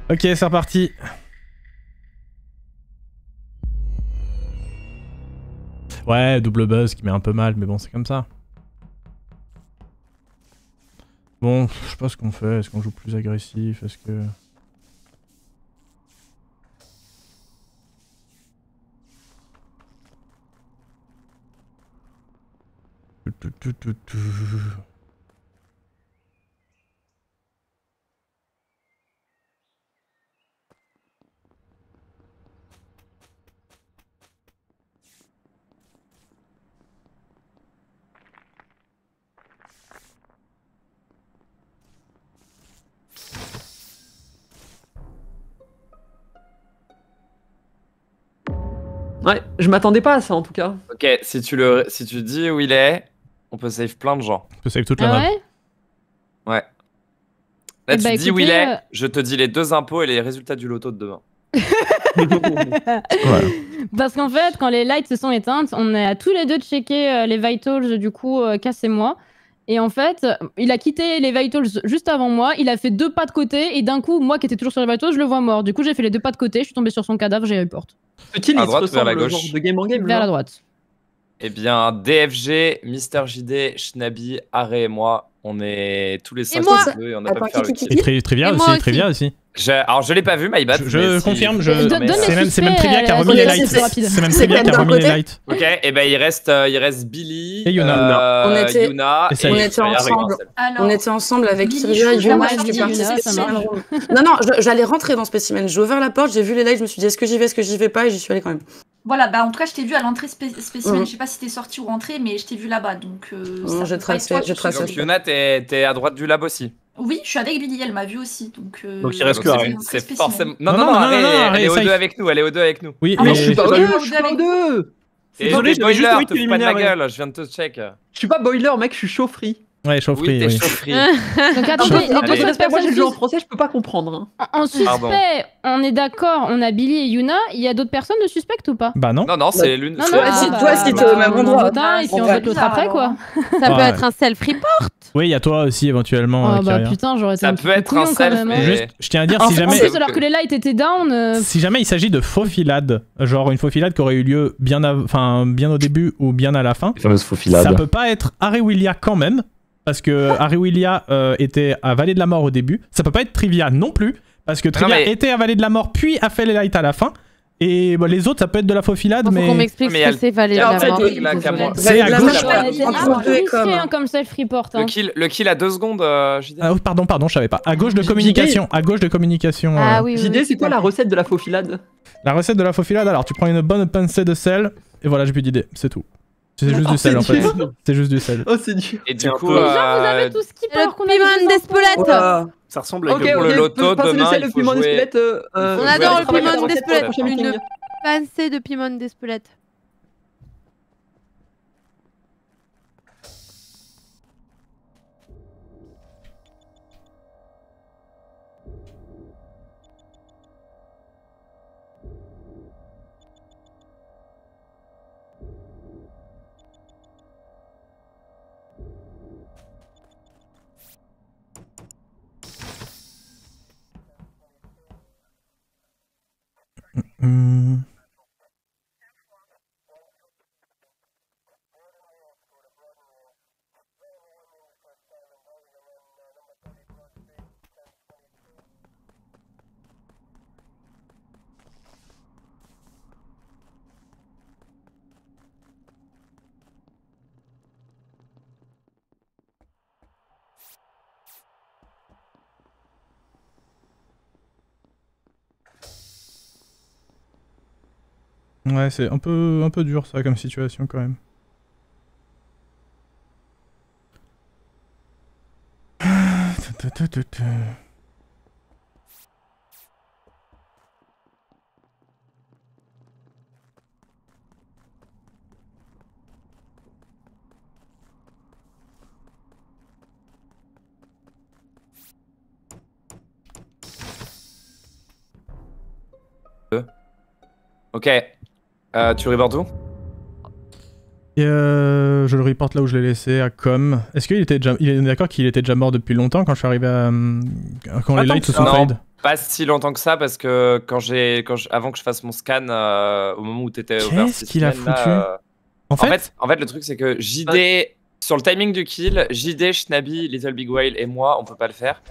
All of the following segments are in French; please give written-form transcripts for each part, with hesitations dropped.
Ok, c'est reparti. Ouais, double buzz qui met un peu mal, mais bon, c'est comme ça. Bon, je sais pas ce qu'on fait. Est-ce qu'on joue plus agressif? Est-ce que... Ouais, je m'attendais pas à ça en tout cas. Ok, si tu dis où il est, on peut save plein de gens. On peut save toute la Ah map. ouais? Ouais. Là, Eh tu bah, dis où il écoutez, est, je te dis les 2 impôts et les résultats du loto de demain. Voilà. Parce qu'en fait, quand les lights se sont éteintes, on a tous les deux checké les vitals, du coup, Cass et moi. Et en fait, il a quitté les vitals juste avant moi, il a fait 2 pas de côté, et d'un coup, moi qui étais toujours sur les vitals, je le vois mort. Du coup, j'ai fait les 2 pas de côté, je suis tombée sur son cadavre, j'ai report. Ce kill, À il se droite ou vers la ressemble, gauche? genre de game en game. Vers la genre. droite. Eh bien, DFG, Mister JD, Schnabi, Aré et moi, on est tous les 5 moi et on n'a pas pu faire le kill. Et Trivia Et aussi, moi aussi. Trivia aussi. Alors, je l'ai pas vu, my bad. Je confirme, Donne les c'est même suspects, Trivia qui a remis on les est lights. assez rapide. C'est même C'est Trivia qui a peut-être remis d'un les côté. lights. Ok, et ben il reste Billy, Et Yuna. On était- Yuna et et Sel. On était ensemble. Alors, On était ensemble avec Billy, Trivia, Chou, Yuna, ça je suis marche, partie Yuna, ça Specimen marche. Room. Non, j'allais rentrer dans Specimen. J'ai ouvert la porte, j'ai vu les lights, je me suis dit est-ce que j'y vais, est-ce que j'y vais pas, et j'y suis allée quand même. voilà, bah en tout cas, je t'ai vu à l'entrée spécimen. Mhm. Je sais pas si t'es sorti ou rentré, mais je t'ai vu là-bas. Donc, ça j'ai peut pas être tracé, toi j'ai sur ce tracé. Donc côté. Yuna, t'es à droite du lab aussi. Oui, je suis avec Billy, elle m'a vu aussi. Donc il reste que c'est Arrêt. l'entrée C'est spécimen. forcément. Non, Non, non, non, non, Arrêt, non, elle Arrêt, est aux safe. deux avec nous, elle est aux deux avec nous. Oui, Ah, mais et- je Je suis suis pas pas aux deux, deux, vous je suis deux pas avec aux deux. Et Désolé, les j'avais juste boilers, envie te de fous pas de ma t'éliminer, gueule, je viens de te check. Je suis pas boiler, mec, je suis chaufferie. Ouais, Oui, chaufferie, t'es oui. chaufferie. Donc attends, Allez. les deux Allez. autres Moi, j'ai personnes le jeu en français, je peux pas comprendre. Hein. en suspect, Pardon. on est d'accord, on a Billy et Yuna. Il y a d'autres personnes de suspectes ou pas? Bah non. Non, non, c'est l'une. Non, c'est- non, toi, si t'es au même on en endroit. vote un et puis on Ouais. vote l'autre après, quoi. Ça Ouais. peut être un self-report. Oui, il y a toi aussi éventuellement. Oh bah Kyria. putain, j'aurais été Ça un petit peut peu être un couillon quand self, même, hein. mais- Juste, je tiens à dire, En si fait, En jamais, plus, alors que les lights étaient down. si jamais il s'agit de faux filade, genre une faux filade qui aurait eu lieu bien au début ou bien à la fin, Les fameuses faux filades. ça peut pas être Harry Willia quand même, parce que Harry Willia était à Vallée de la Mort au début. Ça peut pas être Trivia non plus, parce que Trivia mais- était à Vallée de la Mort puis a fait les lights à la fin. Et bah, les autres, ça peut être de la faux filade, Faut qu'on mais m'explique Mais ce il y que c'est Valer il y a la un mort. truc là qu'à moi. c'est à La gauche. map, Ouais, j'ai entre dit, deux et risqué, comme. hein, comme self-report. Hein. Le kill à 2 secondes, JD. Ah oui, pardon, je savais pas. À gauche de JD. communication, à gauche de communication. Ah oui, oui. JD, c'est quoi la recette de la faux filade? La recette de la faux filade, alors tu prends une bonne pincée de sel, et voilà, j'ai plus d'idée, c'est tout. C'est juste du sel en fait. C'est juste du sel. Oh, c'est dur. Et du C'est un coup, peu- Les gens, vous avez tout ce qu'il Le faut qu'on a piment des infos. d'Espelette. Voilà. Ça ressemble à Ok, pour le loto, passer demain, le sel, il le faut piment jouer- d'Espelette. On On jouer adore à le travailler piment dans le d'Espelette. prochain Une meeting. pincée de piment d'Espelette. Hmm. Ouais, c'est un peu dur ça comme situation quand même. Ok. Tu rebordes où? Et je le reporte là où je l'ai laissé, à Com. Est-ce qu'il était déjà... Il est d'accord qu'il était déjà mort depuis longtemps quand je suis arrivé à... Quand les lights se sont fade? Pas si longtemps que ça, parce que avant que je fasse mon scan, au moment où t'étais over, qu'est-ce qu'il a foutu? En fait, le truc, c'est que JD... Sur le timing du kill, JD, Shnabi, Little Big Whale et moi, on peut pas le faire.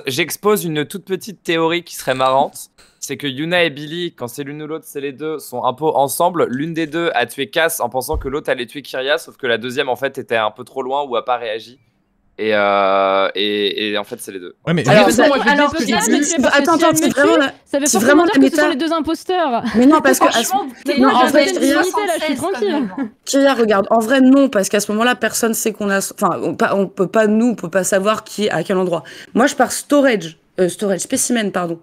J'expose une toute petite théorie qui serait marrante. C'est que Yuna et Billy, quand c'est l'une ou l'autre, c'est les deux, sont un peu ensemble. L'une des deux a tué Cass en pensant que l'autre allait tuer Kyria, sauf que la deuxième, en fait, était un peu trop loin ou a pas réagi. Et en fait, c'est les deux. Ouais, mais Alors, attends, c'est vraiment dire que ce sont les deux imposteurs. Mais non, parce que non, en vrai, je suis tranquille. Kyria, regarde, en vrai non, parce qu'à ce moment-là, personne sait qu'on a, enfin, on peut pas savoir qui est à quel endroit. Moi, je pars storage spécimen, pardon.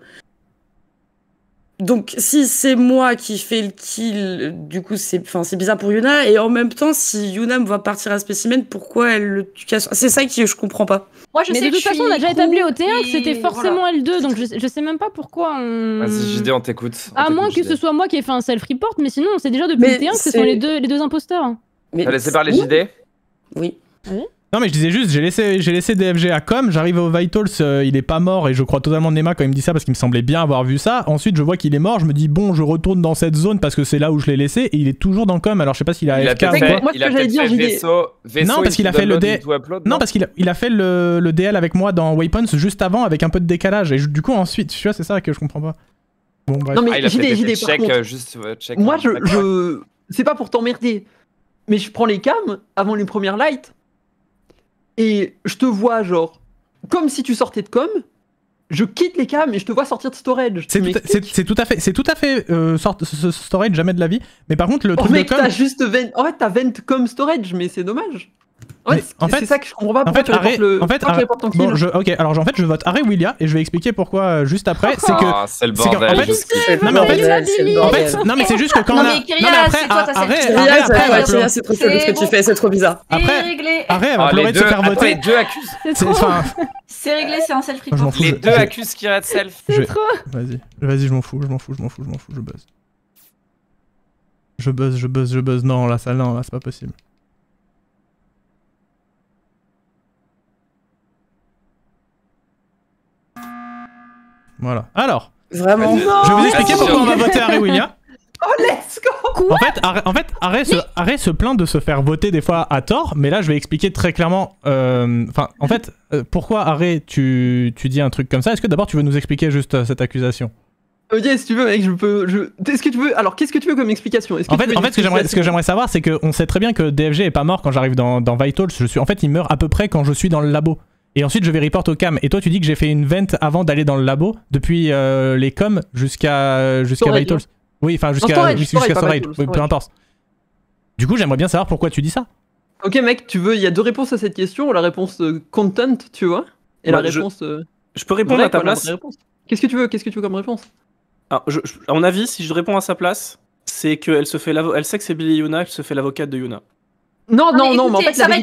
Donc, si c'est moi qui fais le kill, du coup, c'est bizarre pour Yuna. Et en même temps, si Yuna me voit partir à spécimen, pourquoi elle le tue? C'est ça que je comprends pas. Moi, je mais sais de toute façon, on a déjà établi au T1 que c'était forcément L2, donc je sais même pas pourquoi on... Vas-y, JD, on t'écoute. À moins que ce soit moi qui ai fait un self-report, mais sinon, on sait déjà depuis le T1 que ce sont les deux imposteurs. T'as laissé parler JD? Oui. Non mais je disais juste, j'ai laissé DFG à Com, j'arrive au Vitals, il est pas mort et je crois totalement Nema quand il me dit ça parce qu'il me semblait bien avoir vu ça. Ensuite je vois qu'il est mort, je me dis bon je retourne dans cette zone parce que c'est là où je l'ai laissé et il est toujours dans Com, alors je sais pas s'il a AFK ou quoi. Moi ce que j'allais dire, vaisseau, non parce qu'il a fait le DL. Non parce qu'il a fait le DL avec moi dans Weapons juste avant avec un peu de décalage et du coup ensuite, tu vois c'est ça que je comprends pas. Bon bref. Non mais JD par contre, juste check. Moi je c'est pas pour t'emmerder, mais je prends les cams avant les premières lights. Et je te vois genre, comme si tu sortais de com, je quitte les cams et je te vois sortir de storage. C'est tout à fait storage, jamais de la vie. Mais par contre, le truc de com... t'as juste en fait, t'as vent comme storage, mais c'est dommage. En fait, c'est ça que je comprends pas pourquoi tu reportes ton kill. Bon, ok, alors en fait, je vote Arrêt Willia et je vais expliquer pourquoi juste après. C'est que... c'est le bordel. Non, mais en fait, non, mais c'est juste que quand on a... Non, mais après, Kyria, c'est trop chelou ce que tu fais, c'est trop bizarre. Après, elle va pleurer de se faire voter. Les deux accusent. C'est réglé, c'est un self-report. Les deux accusent Kyria de self. Vas-y, je m'en fous, je buzz. Je buzz. Non, là, c'est pas possible. Voilà. Alors, vraiment. Je vais vous expliquer pourquoi on va voter Arrêt Willia. Oh, let's go! En fait, Arrêt se plaint de se faire voter des fois à tort, mais là je vais expliquer très clairement. En fait, pourquoi Arrêt tu dis un truc comme ça? Est-ce que d'abord tu veux nous expliquer juste cette accusation? Ok, si tu veux, mec, Est-ce que tu veux... Alors, qu'est-ce que tu veux comme explication? En fait, ce que j'aimerais savoir, c'est qu'on sait très bien que DFG est pas mort quand j'arrive dans Vitals. En fait, il meurt à peu près quand je suis dans le labo. Et ensuite, je vais report au cam. Et toi, tu dis que j'ai fait une vent avant d'aller dans le labo, depuis les coms jusqu'à Vitals. Oui, enfin, jusqu'à storage. Oui, peu importe. Du coup, j'aimerais bien savoir pourquoi tu dis ça. Ok, mec, il y a deux réponses à cette question. La réponse content, tu vois, et la réponse... Je peux répondre à ta place. Qu'est-ce que tu veux comme réponse? Alors, à mon avis, si je réponds à sa place, c'est qu'elle sait que c'est Billy Yuna, elle se fait l'avocate de Yuna. Non, mais en fait, ça va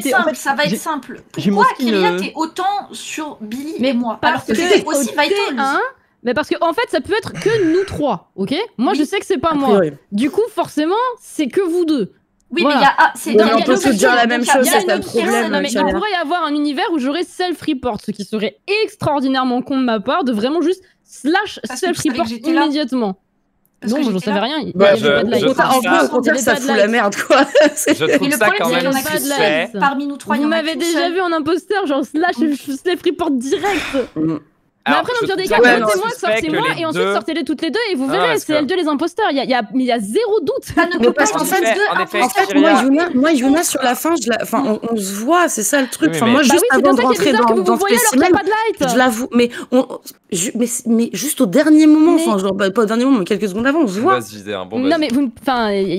être simple. Pourquoi Kyria t'es autant sur Billy et moi alors que c'est aussi Vitals? Mais parce que en fait, ça peut être que nous trois, ok? Moi, je sais que c'est pas moi. Du coup, forcément, c'est que vous deux. Oui, voilà. Mais on peut se dire la même chose, c'est pas le problème. Non, mais il pourrait y avoir un univers où j'aurais self-report, ce qui serait extraordinairement con de ma part, de vraiment juste self-report immédiatement. Non, j'en savais rien. Au contraire, ça fout la merde, quoi. Je trouve ça quand même suspect. Parmi nous trois, vous m'avez déjà vu en imposteur, genre self-report direct. Mais après, dans le pire des cas, votez-moi, sortez-moi, et ensuite sortez-les toutes les deux, et vous verrez, c'est L2 les imposteurs. Il y a zéro doute. Ça ne peut pas être en fait, moi, Yuna, sur la fin, on se voit, c'est ça le truc. Enfin, moi, juste avant de rentrer dans Spécimen, je l'avoue, mais juste au dernier moment, enfin, genre, pas au dernier moment, mais quelques secondes avant, on se voit. Non, mais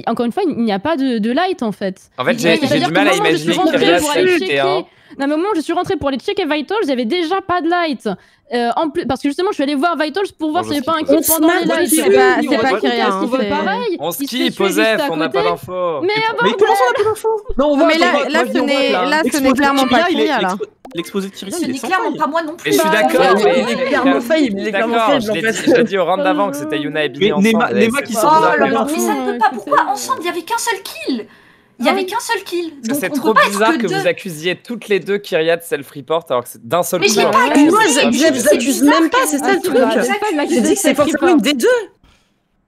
encore une fois, il n'y a pas de light, en fait. En fait, j'ai du mal à imaginer qu'il y a self-report. Non, mais au moment où je suis rentrée pour aller checker Vitals, il n'y avait déjà pas de light. Parce que justement, je suis allée voir Vitals pour voir s'il n'y avait pas un kill pendant les lights. C'est pas Kyria. Pareil. On skip, Posef, on n'a pas d'infos. Mais comment ça, on n'a pas d'infos? Non, mais là, ce n'est clairement pas Kyria, là. L'exposé de Kyrian, Ce il est n'est sans clairement faille. pas moi non plus. Mais je suis d'accord. Il est clairement faillible, il est clairement faillible, en fait. Je l'ai dit au round d'avant que c'était Yuna et Billy Mais ensemble. Nema qui sort Oh de la là là, première mais ça ne peut pas. Pourquoi ensemble? Il y avait qu'un seul kill. Il y avait qu'un seul kill. Parce que Donc c'est on trop peut pas bizarre être que que vous deux. accusiez toutes les deux Kyria de self-report alors que c'est d'un seul Mais coup. je l'ai pas Moi, accusé. je les accuse même pas, c'est ça le truc. J'ai dit que c'est forcément une des deux.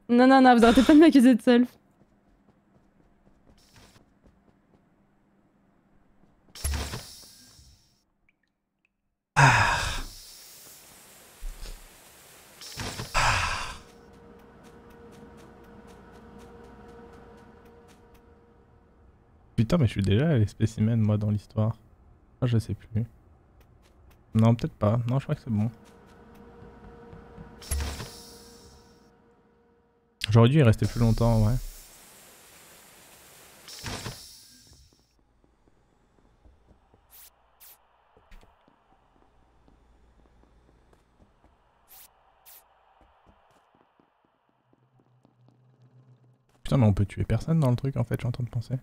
Non, vous arrêtez pas de m'accuser de self. Putain, mais je suis déjà les spécimens, moi, dans l'histoire. Ah, je sais plus. Non, peut-être pas. Non, je crois que c'est bon. J'aurais dû y rester plus longtemps, ouais. Putain, mais on peut tuer personne dans le truc, en fait, je suis en train de penser.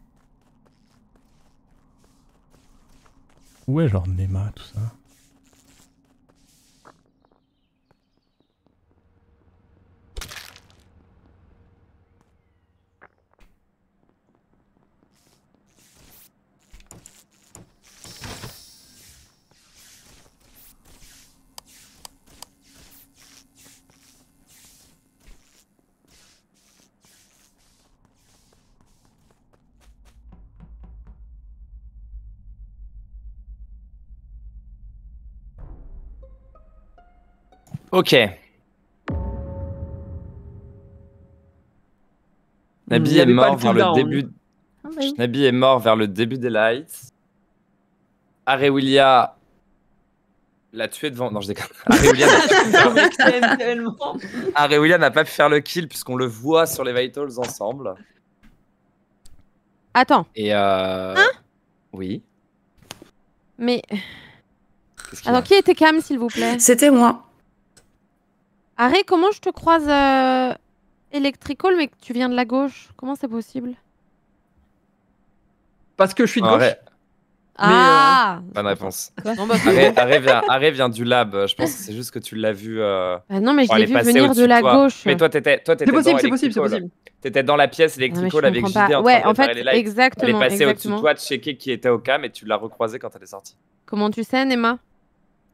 Où est genre Nema, tout ça? Ok. Nabi est mort vers le début. Nabi est mort vers le début des lights. Arewilia l'a tué devant. Non, je déconne. Arewilia n'a pas pu faire le kill puisqu'on le voit sur les vitals ensemble. Attends. Et oui. Mais. Alors, qui était Cam, s'il vous plaît? C'était moi. Arrête, comment je te croise Electrical, mais que tu viens de la gauche? Comment c'est possible? Parce que je suis de gauche. Ah Bonne réponse. Non, bah, Arrête vient du lab. Je pense que c'est juste que tu l'as vu. Bah non, mais je l'ai vu venir de la gauche. Mais toi, t'étais C'est possible. T'étais dans la pièce Electrical avec JD en train ouais, de en préparer fait, les lights. exactement. Elle est passée au-dessus de toi, de checker qui était au cam et tu l'as recroisée quand elle est sortie. Comment tu sais, Nema?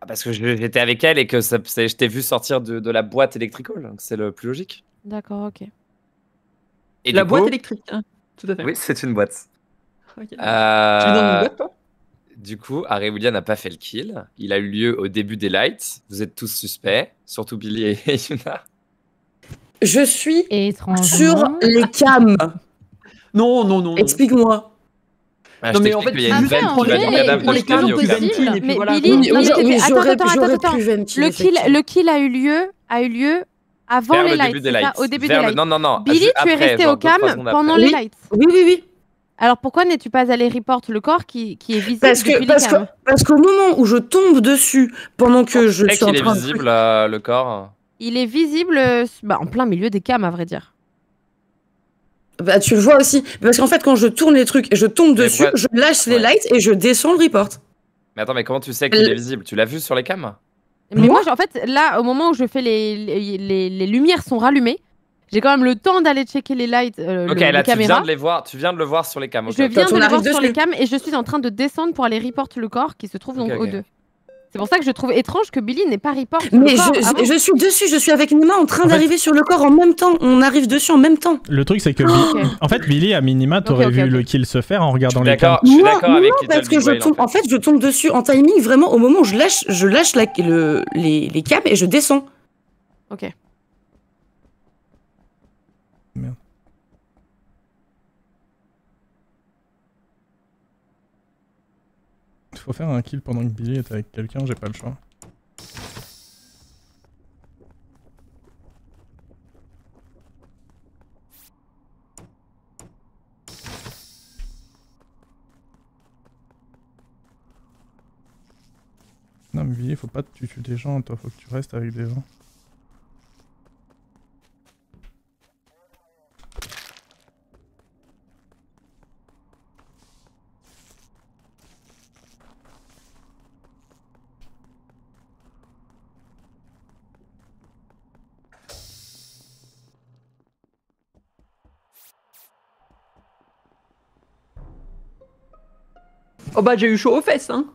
Parce que j'étais avec elle et que je t'ai vu sortir de la boîte Electrical, donc c'est le plus logique. D'accord, ok. Et la boîte électrique, hein. Tout à fait. Oui, c'est une boîte. Okay. Tu es dans une boîte, toi? Du coup, Arewilia n'a pas fait le kill. Il a eu lieu au début des lights. Vous êtes tous suspects, surtout Billy et Yuna. Je suis sur les cams. Non. Explique-moi. Non, mais en fait, il y a une veine qui va du cadavre de cams, Billy au cam. Mais voilà. Billy, attends. Le kill a eu lieu avant les lights. Au début des lights. Non. Billy, tu es resté au cam pendant les lights. Oui. Alors pourquoi n'es-tu pas allé report le corps qui est visible depuis les cams? Parce qu'au moment où je tombe dessus, pendant que je suis en train de... Il est visible, le corps. Il est visible en plein milieu des cams, à vrai dire. Bah tu le vois aussi. Parce qu'en fait, quand je tourne les trucs et je tombe dessus, je lâche les lights et je descends le report. Mais attends, mais comment tu sais qu'il est visible? Tu l'as vu sur les cams? Mais moi, en fait, là, au moment où je fais les lumières sont rallumées, j'ai quand même le temps d'aller checker les lights, ok, là, tu viens de le voir sur les cams. Je viens de le voir sur les cams et je suis en train de descendre pour aller report le corps qui se trouve donc aux deux. C'est pour ça que je trouve étrange que Billy n'ait pas report. Mais je suis dessus, je suis avec Nima en train d'arriver sur le corps en même temps. On arrive dessus en même temps. Le truc, c'est que en fait, Billy, à minima, t'aurais vu le kill se faire en regardant les cams. Je suis d'accord avec parce que je tombe dessus en timing vraiment au moment où je lâche les cams et je descends. Ok. Merde. Faut faire un kill pendant que Billy est avec quelqu'un, j'ai pas le choix. Non mais Billy, faut pas que tu tues des gens, toi, faut que tu restes avec des gens. Oh bah j'ai eu chaud aux fesses hein.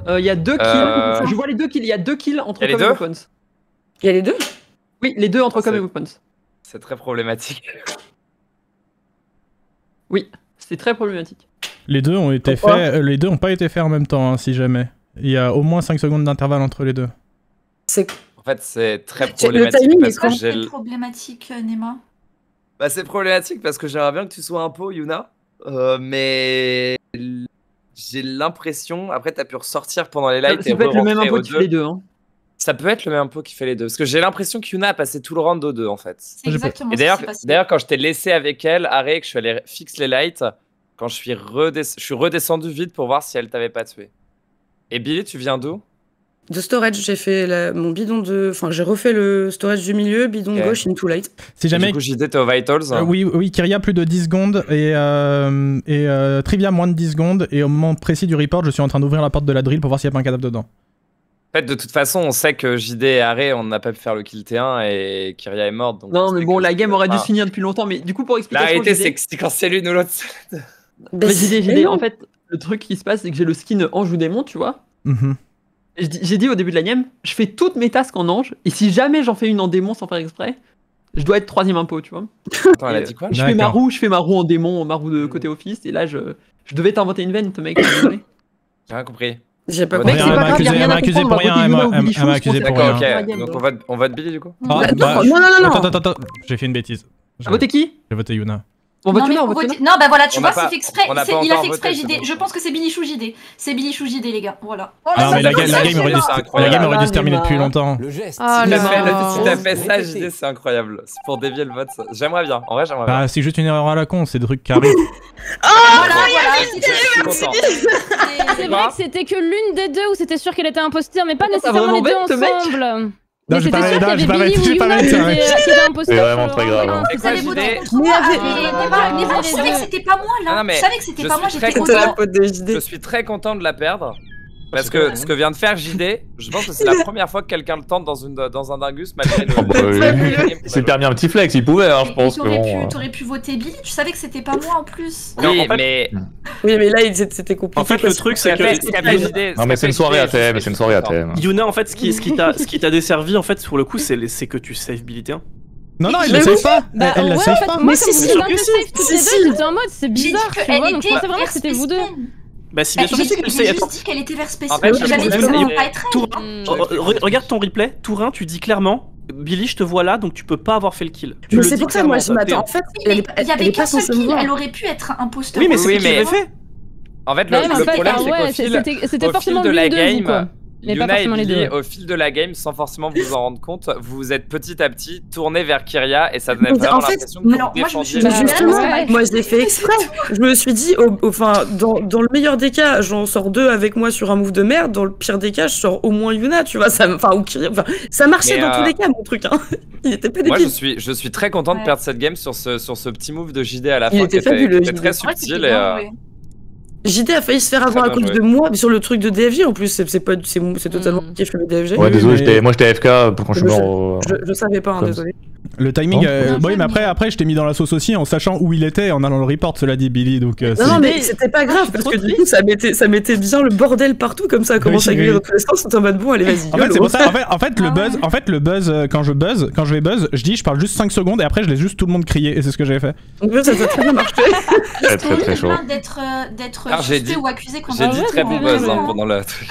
Il y a 2 kills. Je vois les 2 kills. Il y a 2 kills entre Com et Weapons. Il y a les 2? Oui, les 2 entre Com et Weapons. C'est très problématique. Oui, c'est très problématique. Les deux ont été faits. Les deux ont pas été faits en même temps, hein, si jamais. Il y a au moins 5 secondes d'intervalle entre les deux. En fait, c'est très problématique parce que j'ai. C'est problématique, Nema. Bah, c'est problématique parce que j'aimerais bien que tu sois un pot, Yuna. Mais j'ai l'impression. Après, t'as pu ressortir pendant les lights. Ça peut être le même impôt qui fait les deux. Hein. Ça peut être le même impôt qui fait les deux. Parce que j'ai l'impression que Yuna a passé tout le round aux deux en fait. C'est exactement et d'ailleurs, quand je t'ai laissé avec elle, Arrêt, que je suis allé fixer les lights, quand je suis redescendu vite pour voir si elle t'avait pas tué. Et Billy, tu viens d'où? De storage, j'ai fait mon bidon de. Enfin, j'ai refait le storage du milieu, bidon gauche, into light. Si jamais. Du coup, JD, t'es au Vitals. Oui, Kyria plus de 10 secondes et Trivia moins de 10 secondes. Et au moment précis du report, je suis en train d'ouvrir la porte de la drill pour voir s'il n'y a pas un cadavre dedans. En fait, de toute façon, on sait que JD et Arrêt, on n'a pas pu faire le kill T1 et Kyria est morte. Donc non, mais bon, la game aurait dû se finir depuis longtemps. Mais du coup, pour expliquer. La réalité, c'est que quand c'est l'une ou l'autre. Mais JD, en fait, le truc qui se passe, c'est que j'ai le skin ange ou démon, tu vois. J'ai dit au début de la game, je fais toutes mes tasks en ange, et si jamais j'en fais une en démon sans faire exprès, je dois être 3ème impôt, tu vois. Attends, elle a dit quoi? Je fais ma roue en démon, ma roue de côté office, et là je devais t'inventer une vente, mec. J'ai rien compris. J'ai pas compris. Elle m'a accusé pour rien, elle m'a accusé pour rien. Ok, donc on vote Billy du coup. Non. Attends, j'ai fait une bêtise. J'ai voté qui? J'ai voté Yuna. Non, bah voilà, tu vois, c'est fait exprès. Il a fait exprès, JD. Je pense que c'est Bilichou JD. C'est Bilichou JD, les gars. Voilà. Ah, mais la game aurait dû se terminer depuis longtemps. Le geste. Si t'as fait ça, JD, c'est incroyable. C'est pour dévier le vote. J'aimerais bien. En vrai, j'aimerais bien. Bah, c'est juste une erreur à la con, c'est des trucs qui arrivent. C'est vrai que c'était que l'une des deux où c'était sûr qu'elle était imposteur, mais pas nécessairement les deux ensemble. Non, j'ai pas Billy ou Yuna qui était imposteur. C'est vraiment très grave. Vous allez voter pour moi. Mais vous savez que c'était pas moi là. Vous savez que c'était pas moi, j'étais content. Je suis très content de la perdre. Parce que ce que vient de faire JD, je pense que c'est la première fois que quelqu'un le tente dans un dingus malgré nous. Il s'est permis un petit flex, il pouvait, je pense. T'aurais pu voter Billy, tu savais que c'était pas moi en plus. Oui, mais là, c'était compliqué. En fait, le truc, c'est que. Non, mais c'est une soirée à thème, Yuna, en fait, ce qui t'a desservi, en fait, pour le coup, c'est que tu save Billy T1. Non, elle le save pas. Elle la save pas. Moi, comme vous êtes save toutes les deux, j'étais en mode, c'est bizarre, tu vois, donc je pensais vraiment que c'était vous deux. Bah si bien sûr, j'ai juste dit qu'elle était vers spécial. J'avais dit que ça allait pas être elle. Regarde ton replay, Tourin, tu dis clairement Billy, je te vois là, donc tu peux pas avoir fait le kill. Mais c'est pour ça, moi je m'attends. En fait, il y avait qu'un seul kill, elle aurait pu être imposteur. Oui, mais c'est ce qu'il avait fait. En fait, le problème, c'est qu'au fil de la game, Yuna et Billy, au fil de la game, sans forcément vous en rendre compte, vous êtes petit à petit tourné vers Kyria et ça donnait vraiment l'impression que vous défendiez. Moi je l'ai fait exprès. Je me suis dit, dans le meilleur des cas, j'en sors 2 avec moi sur un move de merde. Dans le pire des cas, je sors au moins Yuna, tu vois. Ou Kyria. Ça marchait dans tous les cas, mon truc. Il était pas débile. Moi, je suis très content de perdre cette game sur ce petit move de JD à la fin. Il était fabuleux. C'était très subtil et. JD a failli se faire avoir à cause de moi, mais sur le truc de DFG en plus, c'est totalement qui fait le DFG. Ouais, désolé, moi j'étais AFK quand je suis mort. Je savais pas, désolé. Le timing, oui, mais après je t'ai mis dans la sauce aussi en sachant où il était, en allant le report, cela dit Billy. Donc, non, mais c'était pas grave parce que du coup ça mettait bien le bordel partout comme ça, commence à gueuler dans tous les sens, c'est en mode bon, allez vas-y. En fait, c'est pour ça, en fait, le buzz, quand je vais buzz, je dis je parle juste 5 secondes et après je laisse juste tout le monde crier et c'est ce que j'avais fait. Donc ça a très bien marché. Très chaud. D'être j'ai dit très bon buzz pendant le truc.